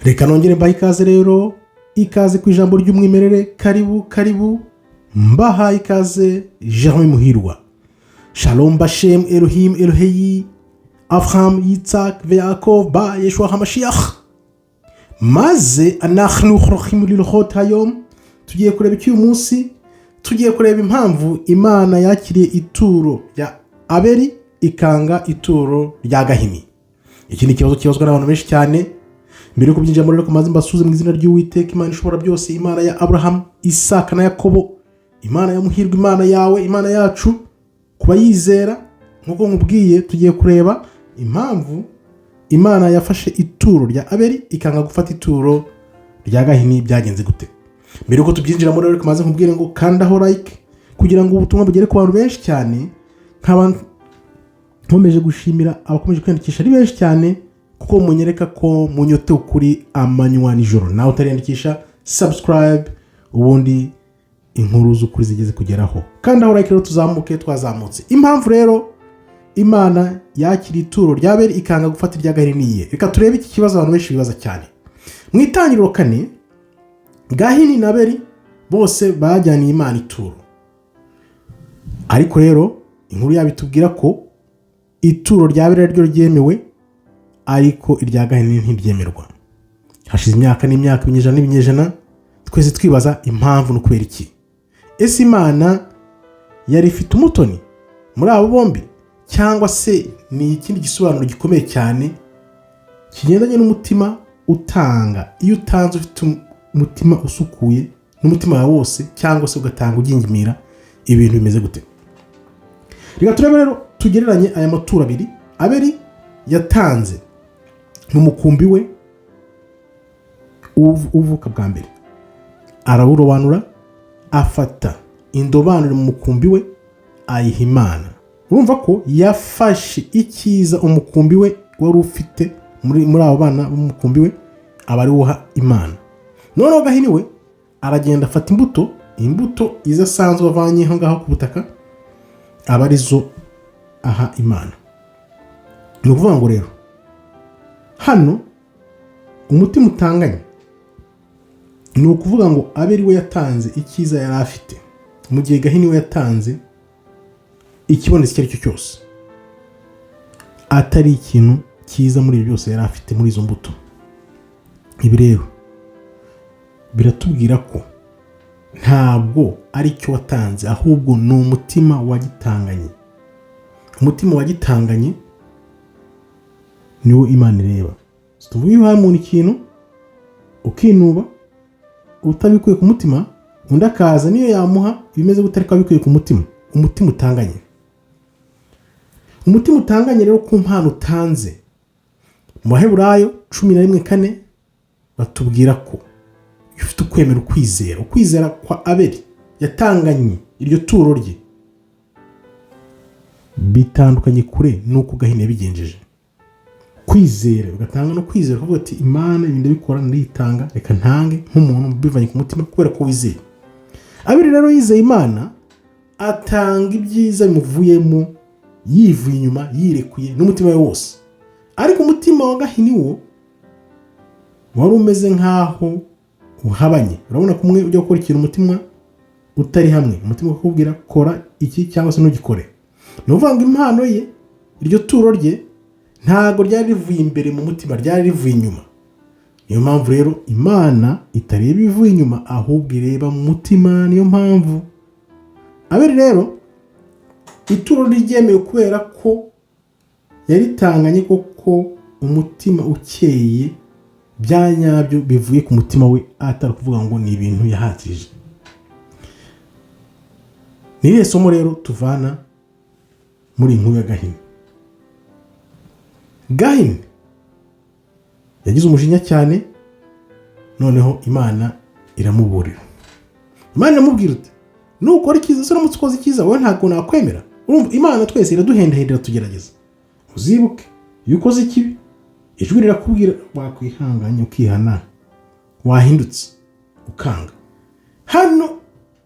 Reka nongere mbaha ikaze rero, ikaze ku ijambo ry'umwimerere. Karibu mbaha ikaze. Jerome Muhirwa. Shalom Bashem Elohim Eloheyi Avraham Yitzhak Ve'Yakov Ba Yeshua HaMashiach. Maze anachnu chorochim lilchot hayom. Tugiye kureba iki uyu munsi? Tugiye kureba impamvu Imana yakiriye ituro rya Abeli ikanga ituro rya Gahini. Iki ni ikibazo kibazwa n'abantu benshi cyane. Mbere yo kubyinjira muri rero kumaze mbasuze mu izina ry'Uwiteka Imana ishobora byose, Imana ya Abraham, Isaka na Yakobo, Imana ya Muhirwa, Imana yawe, Imana yacu. Kuba yizera nkuko nkubwiye, tugiye kureba impamvu Imana yafashe ituro rya Abeli ikanga gufata ituro rya Gahini. Byagenze gute? Mbere yuko tubyinjira muri rero kumaze nkubwire ngo kandaho like kugira ngo ubutumwa bugere ku bantu benshi cyane. Nk'abantu nkomeje gushimira abakomeje kwiyandikisha ari benshi cyane, kuko munyereka ko munyote ukuri amanywa nijoro. Nawe utariyandikisha subscribe, ubundi inkuru z'ukuri zigeze kugeraho. Kandi aho like rero tuzamuke, twazamutse. Impamvu rero Imana yakira ituro rya Abeli ikanga gufata irya Gahini niye. Reka turebe iki kibazo abantu benshi bibaza cyane. Mu Itangiriro 4, Gahini na Abeli bose bajyaniye Imana ituro. Ariko rero inkuru yabitubwira ko ituro rya Abeli ryo ryemewe, ariko irya Gahini ntiryemerwa. Hashize imyaka n'imyaka, ibinyejana n'ibinyejana, twese twibaza impamvu no kubera iki. Ese Imana yari ifite umutoni muri abo bombi, cyangwa se ni ikindi gisobanuro gikomeye cyane kigendanye n'umutima utanga? Iyo utanze ufite umutima usukuye n'umutima wawe wose, cyangwa se ugatanga ugingimira, ibintu bimeze gute? Reka turebe rero, tugereranye aya maturo abiri. Abeli yatanze n'umukumbi we uvuka bwa mbere, arawurobanura, afata indobanure mu mukumbi we ayiha Imana. Urumva ko yafashe icyiza umukumbi we wari ufite muri abo bana b'umukumbi we, aba ari wuha Imana. Noneho Gahini we aragenda afata imbuto izo asanzwe avanye aho ngaho ku butaka, aba arizo aha Imana. Ni ukuvuga ngo rero hano umutima utanganye, ni ukuvuga ngo Abeli we yatanze icyiza yari afite, mu gihe Gahini we yatanze ikibonetse icyo ari cyo cyose, atari ikintu cyiza muri ibyo byose yari afite muri izo mbuto. Ibi rero biratubwira ko ntabwo ari cyo watanze, ahubwo ni umutima wagitanganye. Umutima wagitanganye niwo Imana ireba. Tuvuga iyo uhaye umuntu ikintu ukinuba utabikuye ku mutima, undi akaza niyo yamuha ibimeze gute ariko abikuye ku mutima. Umutima utanganye. Umutima utanganye rero ku mpano utanze. Mu Baheburayo 11:4 batubwira ko ufite ukwemera, ukwizera kwa Abeli yatanganye iryo turo rye bitandukanye kure nuko Gahini yabigenjeje. Kwizera ugatanga no kwizera, kuvuga ati Imana ibindi bikora nditanga, reka ntange nk'umuntu bivanye ku mutima kubera ko wizeye. Abeli rero yizeye Imana, atanga ibyiza bimuvuyemo, yivuye inyuma, yirekuye n'umutima we wose. Ariko umutima wa Gahini wo wari umeze nk'aho uhabanye. Urabona ko umwe ujya gukora ikintu umutima utari hamwe, umutima ukakubwira kora iki cyangwa se ntugikore. Ni ukuvuga ngo impano ye, iryo turo rye, ntago ryari rivuye imbere mu mutima, ryari rivuye inyuma. Niyo mpamvu rero Imana itareba ivuye inyuma, ahubwo ireba mu mutima. Niyo mpamvu Abeli rero ituro ryemewe kubera ko yaritanganye koko umutima ukeye, bya nyabyo bivuye ku mutima we, atari kuvuga ngo ni ibintu yahatije. Ni irihe somo rero tuvana muri inkuru ya Gahini? Gahini yagize umujinya cyane, noneho Imana iramuburira. Imana iramubwira iti nukora icyiza, se uramutse ukoze icyiza wowe ntabwo nakwemera. Urumva Imana twese iraduhendahendera tugerageza. Uzibuke iyo ukoze ikibi, ijwi rirakubwira wakwihanganya ukihana, wahindutse ukanga. Hano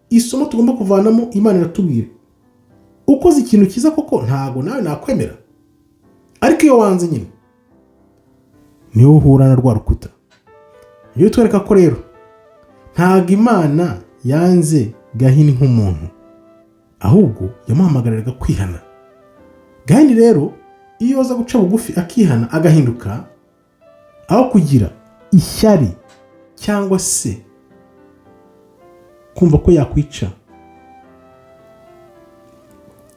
isomo tugomba kuvanamo, Imana iratubwira ukoze ikintu cyiza koko ntabwo nawe nakwemera, ariko iyo wanze nyine niho uhura na rwa rukuta. iyo twereka ko rero ntabwo Imana yanze Gahini nk'umuntu, ahubwo yamuhamagariraga kwihana. Gahini rero iyo aza guca bugufi akihana agahinduka, aho kugira ishyari cyangwa se kumva ko yakwica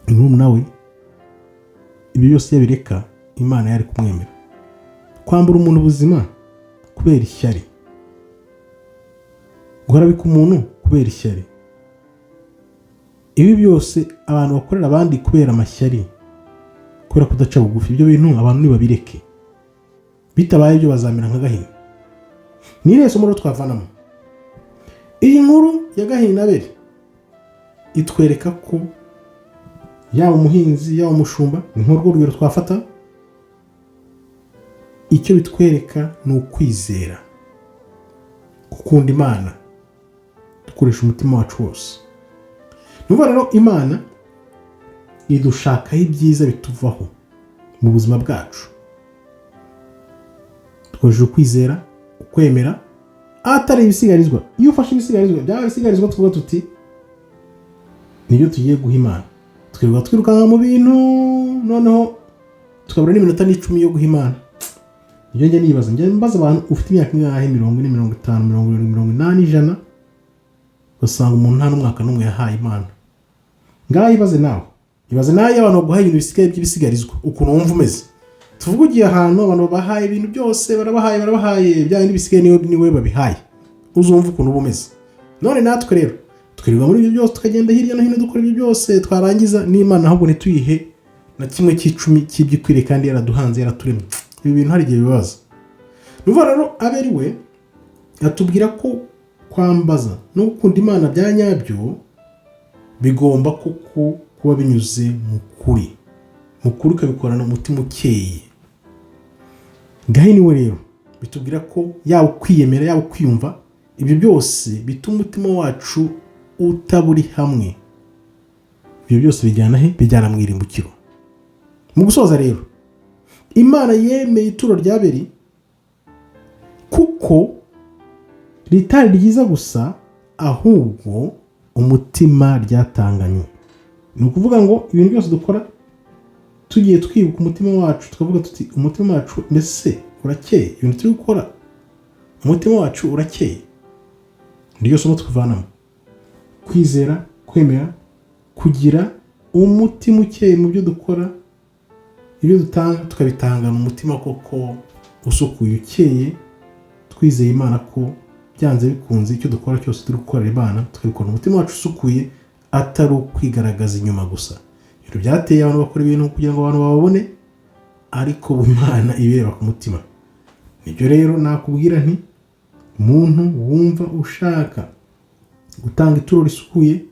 murumuna we, ibyo byose yabireka, Imana yari kumwemera. Kwambura umuntu ubuzima kubera ishyari, guharabika umuntu kubera ishyari, ibi byose abantu bakorera abandi kubera amashyari, kubera kudaca bugufi, ibyo bintu abantu nibabireke, bitabaye ibyo bazamera nka Gahini. Ni irihe somo twavanamo? Iyi nkuru ya Gahini na Abeli itwereka ko yaba umuhinzi yaba umushumba, ni nk'urwo rugero twafata. Icyo bitwereka ni ukwizera, gukunda Imana dukoresha umutima wacu wose. Nuvuga rero Imana idushakaho ibyiza bituvaho mu buzima bwacu, dukoresha ukwizera, ukwemera, atari ibisigarizwa. Iyo ufashe ibisigarizwa, byaba ibisigarizwa tuvuga tuti nibyo tugiye guha Imana, twirukanka mu bintu, noneho tukabura n'iminota n'icumi yo guha Imana. Ibyo njye nibaza, mbaza abantu ufite imyaka ingahe, 40, 50, 70, 80, 100, basanga umuntu nta n'umwaka n'umwe yahaye Imana. Ngaho ibaze nawe abantu baguhaye ibintu bisigaye by'ibisigarizwa, ukuntu wumva umeze. Tuvuga ugiye ahantu abantu babahaye ibintu byose, barabahaye bya bindi bisigaye niwe babihaye, uzumva ukuntu umeze. None natwe rero twirirwa muri ibyo byose, tukagenda hirya no hino dukora ibyo byose, twarangiza n'Imana ahubwo ntituyihe na kimwe cy'icumi cy'iby'ikwiriye kandi yaraduhanze, yaraturemye. Ibi bintu hari igihe bibaza. Nuvuga rero Abeli we atubwira ko kwambaza no gukunda Imana bya nyabyo bigomba kuba binyuze mu kuri ukabikorana umutima ukeye. Gahini we rero bitubwira ko yaba kwiyemera yaba kwiyumva, ibyo byose bituma umutima wacu utaburi hamwe. Ibyo byose bijyana mu irimbukiro. Mu gusoza rero, Imana yemeye ituro rya Abeli kuko ritari ryiza gusa, ahubwo umutima ryatanganywe. Ni ukuvuga ngo ibintu byose dukora tugiye twibuka umutima wacu, tukavuga tuti umutima wacu mbese urakeye, ibintu turi gukora umutima wacu urakeye. Niryo somo tuvanamo: kwizera, kwemera, kugira umutima ukeye mu byo dukora, ibyo dutanga tukabitangana umutima koko usukuye ukeye, twizeye Imana ko byanze bikunze icyo dukora cyose turi gukorera Imana tukabikora umutima wacu usukuye, atari ukwigaragaza inyuma gusa. Ibyo byateye abantu bakora ibintu kugira ngo abantu babone, ariko Imana ibera ku mutima. Nibyo rero nakubwira nti, umuntu wumva ushaka gutanga ituro risukuye,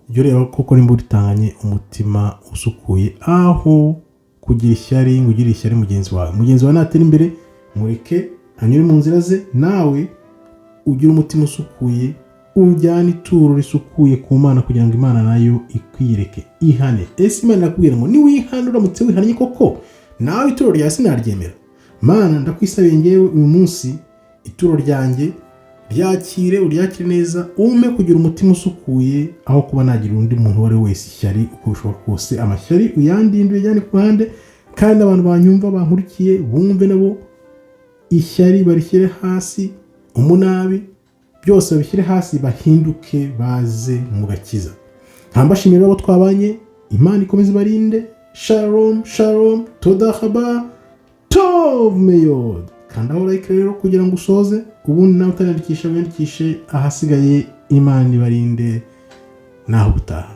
ibyo rero koko nimba uritanganye umutima usukuye, aho kugira ishyari ngo ugire ishyari mugenzi wawe natera imbere, mureke anyure mu nzira ze, nawe ugira umutima usukuye, ujyana ituro risukuye ku Mana kugira ngo Imana nayo ikwireke ihane. Ese Imana nakubwira ngo niwihana uramutse wihannye koko, nawe ituro ryawe sinaryemera. Mana ndakwisabiye ngewe uyu munsi, ituro ryanjye ryakire, uryakire neza, umpe kugira umutima usukuye, aho kuba nagira undi muntu wari wese ishyari uko bishoboka kose. Amashyari uyandinde uyajyane ku ruhande, kandi abantu banyumva bankurikiye bumve nabo ishyari barishyire hasi, umunabi byose babishyire hasi, bahinduke baze mu gakiza. Nkambashimira abo twabanye, Imana ikomeze ibarinde. Shalom shalom, toda haba tov meyod. Kanda like rero kugira ngo usoze, ubundi nawe utarandikisha wandikishe ahasigaye. Imana ibarinde naho gutaha.